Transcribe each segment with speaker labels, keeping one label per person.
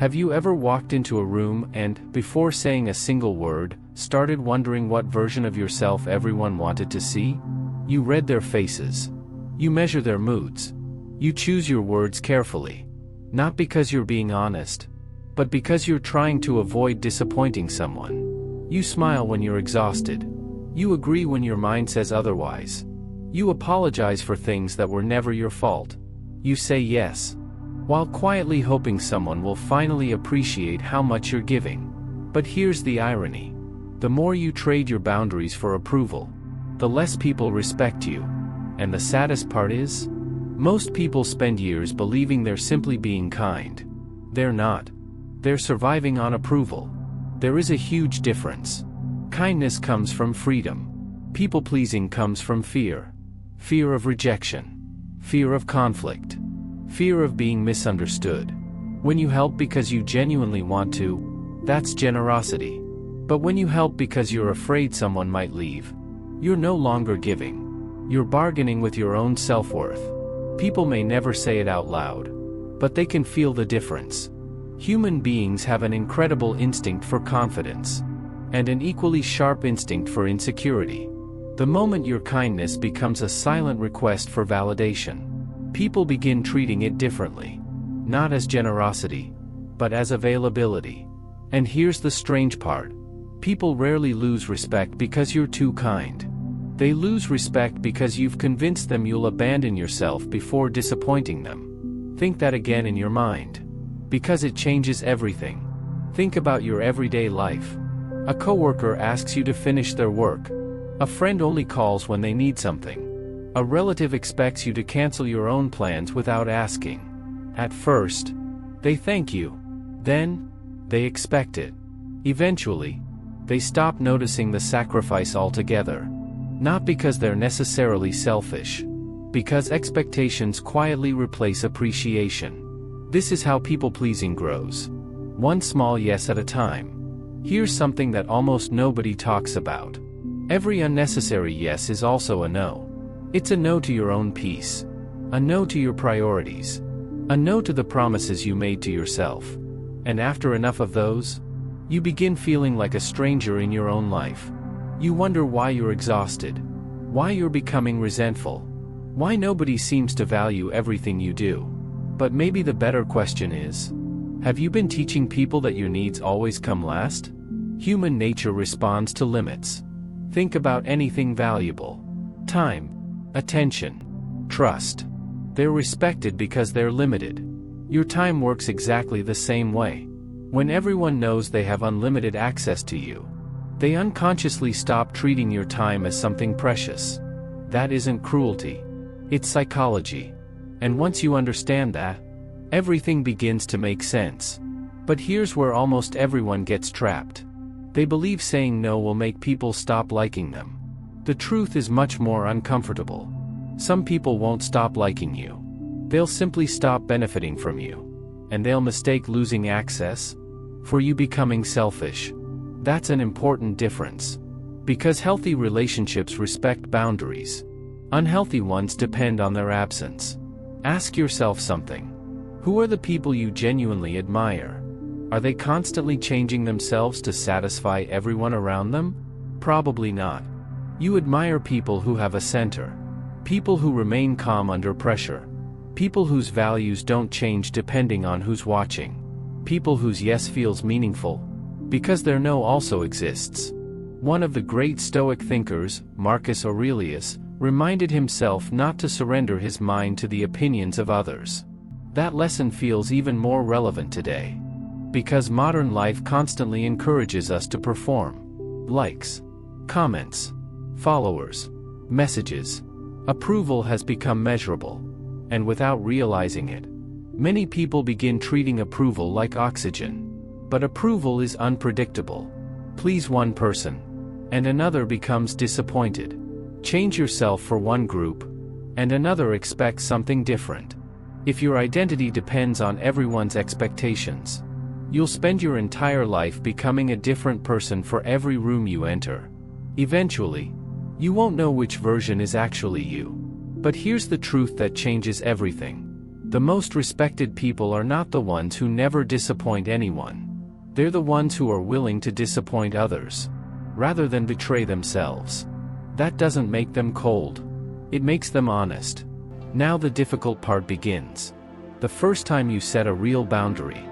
Speaker 1: Have you ever walked into a room and, before saying a single word, started wondering what version of yourself everyone wanted to see? You read their faces. You measure their moods. You choose your words carefully. Not because you're being honest, but because you're trying to avoid disappointing someone. You smile when you're exhausted. You agree when your mind says otherwise. You apologize for things that were never your fault. You say yes, while quietly hoping someone will finally appreciate how much you're giving. But here's the irony. The more you trade your boundaries for approval, the less people respect you. And the saddest part is, most people spend years believing they're simply being kind. They're not. They're surviving on approval. There is a huge difference. Kindness comes from freedom. People-pleasing comes from fear. Fear of rejection. Fear of conflict. Fear of being misunderstood. When you help because you genuinely want to, that's generosity. But when you help because you're afraid someone might leave, you're no longer giving. You're bargaining with your own self-worth. People may never say it out loud, but they can feel the difference. Human beings have an incredible instinct for confidence, and an equally sharp instinct for insecurity. The moment your kindness becomes a silent request for validation, people begin treating it differently. Not as generosity, but as availability. And here's the strange part. People rarely lose respect because you're too kind. They lose respect because you've convinced them you'll abandon yourself before disappointing them. Think that again in your mind. Because it changes everything. Think about your everyday life. A coworker asks you to finish their work. A friend only calls when they need something. A relative expects you to cancel your own plans without asking. At first, they thank you. Then, they expect it. Eventually, they stop noticing the sacrifice altogether. Not because they're necessarily selfish. Because expectations quietly replace appreciation. This is how people-pleasing grows. One small yes at a time. Here's something that almost nobody talks about. Every unnecessary yes is also a no. It's a no to your own peace. A no to your priorities. A no to the promises you made to yourself. And after enough of those, you begin feeling like a stranger in your own life. You wonder why you're exhausted. Why you're becoming resentful. Why nobody seems to value everything you do. But maybe the better question is, have you been teaching people that your needs always come last? Human nature responds to limits. Think about anything valuable. Time. Attention. Trust. They're respected because they're limited. Your time works exactly the same way. When everyone knows they have unlimited access to you, they unconsciously stop treating your time as something precious. That isn't cruelty. It's psychology. And once you understand that, everything begins to make sense. But here's where almost everyone gets trapped. They believe saying no will make people stop liking them. The truth is much more uncomfortable. Some people won't stop liking you. They'll simply stop benefiting from you. And they'll mistake losing access for you becoming selfish. That's an important difference. Because healthy relationships respect boundaries. Unhealthy ones depend on their absence. Ask yourself something. Who are the people you genuinely admire? Are they constantly changing themselves to satisfy everyone around them? Probably not. You admire people who have a center. People who remain calm under pressure. People whose values don't change depending on who's watching. People whose yes feels meaningful, because their no also exists. One of the great Stoic thinkers, Marcus Aurelius, reminded himself not to surrender his mind to the opinions of others. That lesson feels even more relevant today. Because modern life constantly encourages us to perform. Likes, comments, followers, messages. Approval has become measurable. And without realizing it, many people begin treating approval like oxygen. But approval is unpredictable. Please one person, and another becomes disappointed. Change yourself for one group, and another expects something different. If your identity depends on everyone's expectations, you'll spend your entire life becoming a different person for every room you enter. Eventually, you won't know which version is actually you. But here's the truth that changes everything. The most respected people are not the ones who never disappoint anyone. They're the ones who are willing to disappoint others, rather than betray themselves. That doesn't make them cold. It makes them honest. Now the difficult part begins. The first time you set a real boundary.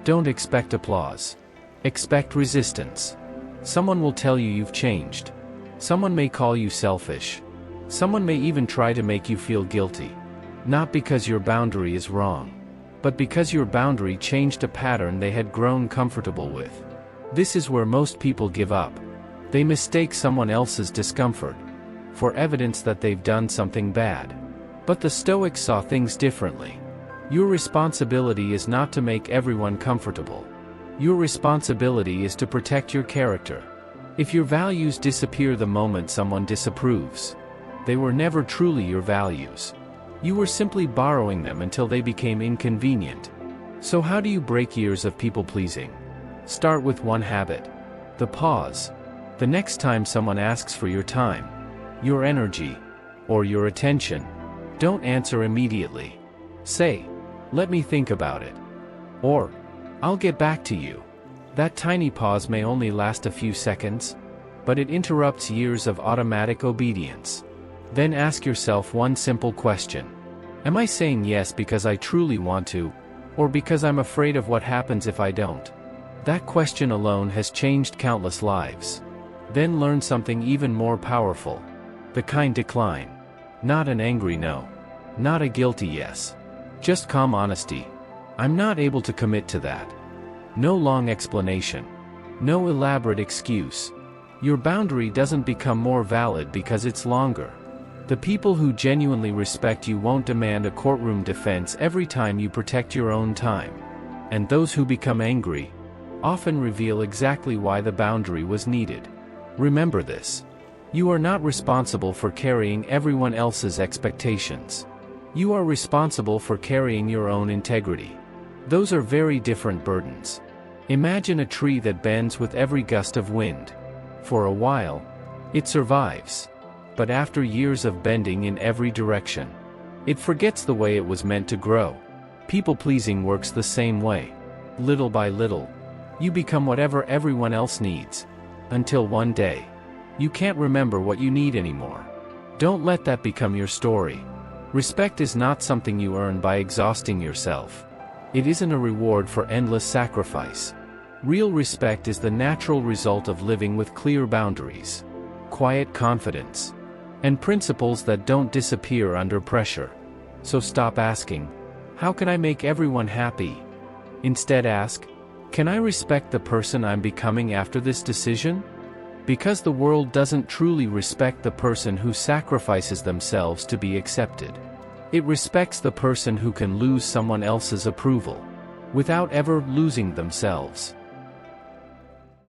Speaker 1: Don't expect applause. Expect resistance. Someone will tell you you've changed. Someone may call you selfish. Someone may even try to make you feel guilty. Not because your boundary is wrong, but because your boundary changed a pattern they had grown comfortable with. This is where most people give up. They mistake someone else's discomfort for evidence that they've done something bad. But the Stoics saw things differently. Your responsibility is not to make everyone comfortable. Your responsibility is to protect your character. If your values disappear the moment someone disapproves, they were never truly your values. You were simply borrowing them until they became inconvenient. So how do you break years of people-pleasing? Start with one habit. The pause. The next time someone asks for your time, your energy, or your attention, don't answer immediately. Say, "Let me think about it." Or, "I'll get back to you." That tiny pause may only last a few seconds, but it interrupts years of automatic obedience. Then ask yourself one simple question. Am I saying yes because I truly want to, or because I'm afraid of what happens if I don't? That question alone has changed countless lives. Then learn something even more powerful. The kind decline. Not an angry no. Not a guilty yes. Just calm honesty. I'm not able to commit to that. No long explanation. No elaborate excuse. Your boundary doesn't become more valid because it's longer. The people who genuinely respect you won't demand a courtroom defense every time you protect your own time. And those who become angry often reveal exactly why the boundary was needed. Remember this. You are not responsible for carrying everyone else's expectations. You are responsible for carrying your own integrity. Those are very different burdens. Imagine a tree that bends with every gust of wind. For a while, it survives. But after years of bending in every direction, it forgets the way it was meant to grow. People-pleasing works the same way. Little by little, you become whatever everyone else needs. Until one day, you can't remember what you need anymore. Don't let that become your story. Respect is not something you earn by exhausting yourself. It isn't a reward for endless sacrifice. Real respect is the natural result of living with clear boundaries, quiet confidence, and principles that don't disappear under pressure. So stop asking, "How can I make everyone happy?" Instead ask, "Can I respect the person I'm becoming after this decision?" Because the world doesn't truly respect the person who sacrifices themselves to be accepted. It respects the person who can lose someone else's approval without ever losing themselves.